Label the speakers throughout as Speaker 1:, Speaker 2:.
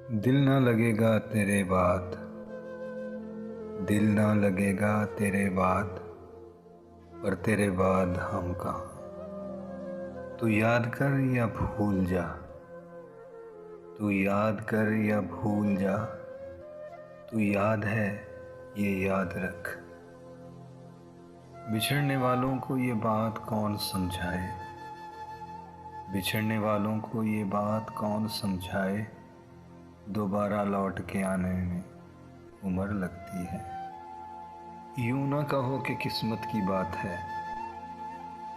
Speaker 1: दिल ना लगेगा तेरे बाद, दिल ना लगेगा तेरे बाद, पर तेरे बाद हम कहाँ। तू याद कर या भूल जा, तू याद कर या भूल जा, तू याद है ये याद रख। बिछड़ने वालों को ये बात कौन समझाए, बिछड़ने वालों को ये बात कौन समझाए, दोबारा लौट के आने में उम्र लगती है। यूं ना कहो कि किस्मत की बात है,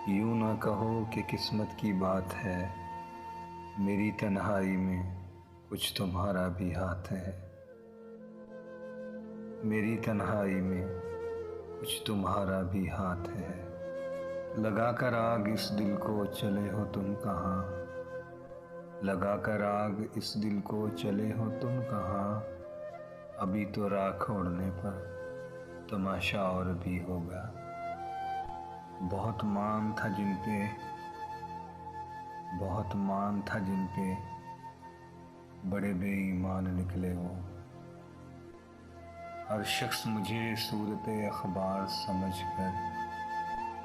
Speaker 1: यूं ना कहो कि किस्मत की बात है, मेरी तन्हाई में कुछ तुम्हारा भी हाथ है। मेरी तन्हाई में कुछ तुम्हारा भी हाथ है। लगा कर आग इस दिल को चले हो तुम कहाँ, लगा कर आग इस दिल को चले हो तुम कहाँ। अभी तो राख ओढ़ने पर तमाशा और भी होगा। बहुत मान था जिन पे, बहुत मान था जिन पे, बड़े बेईमान निकले वो। हर शख्स मुझे सूरते अखबार समझ कर,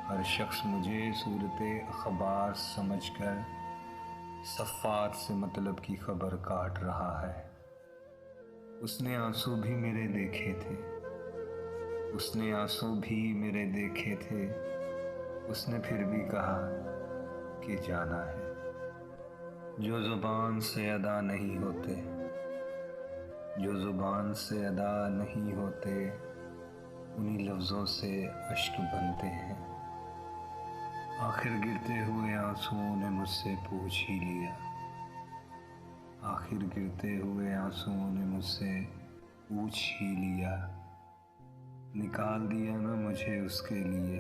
Speaker 1: हर शख्स मुझे सूरते अखबार समझ कर सफ़ात से मतलब की खबर काट रहा है। उसने आंसू भी मेरे देखे थे, उसने आंसू भी मेरे देखे थे, उसने फिर भी कहा कि जाना है। जो ज़ुबान से अदा नहीं होते, जो ज़ुबान से अदा नहीं होते, उन्हीं लफ्ज़ों से अश्क बनते हैं। आखिर गिरते हुए आंसुओं ने मुझसे पूछ ही लिया, आखिर गिरते हुए आंसुओं ने मुझसे पूछ ही लिया। निकाल दिया ना मुझे उसके लिए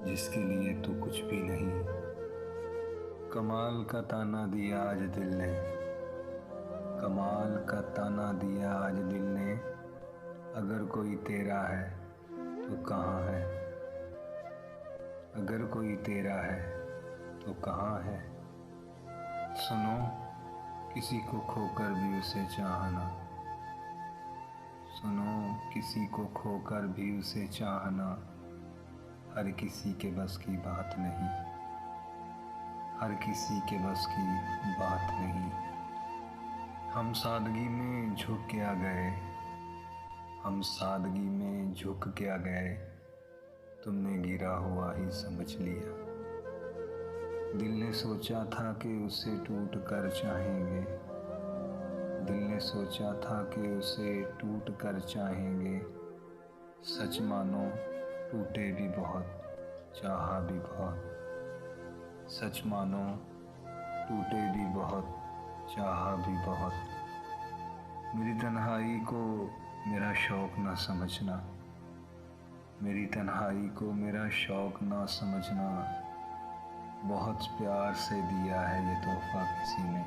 Speaker 1: जिसके लिए तू कुछ भी नहीं। कमाल का ताना दिया आज दिल ने, कमाल का ताना दिया आज दिल ने, अगर कोई तेरा है तो कहाँ है, अगर कोई तेरा है तो कहाँ है। सुनो किसी को खोकर भी उसे चाहना, सुनो किसी को खोकर भी उसे चाहना, हर किसी के बस की बात नहीं, हर किसी के बस की बात नहीं। हम सादगी में झुक के आ गए, हम सादगी में झुक के आ गए, तुमने गिरा हुआ ही समझ लिया। दिल ने सोचा था कि उसे टूट कर चाहेंगे, दिल ने सोचा था कि उसे टूट कर चाहेंगे। सच मानो टूटे भी बहुत, चाहा भी बहुत। सच मानो टूटे भी बहुत, चाहा भी बहुत। मेरी तन्हाई को मेरा शौक़ ना समझना, मेरी तन्हाई को मेरा शौक़ ना समझना। बहुत प्यार से दिया है ये तोहफ़ा किसी ने।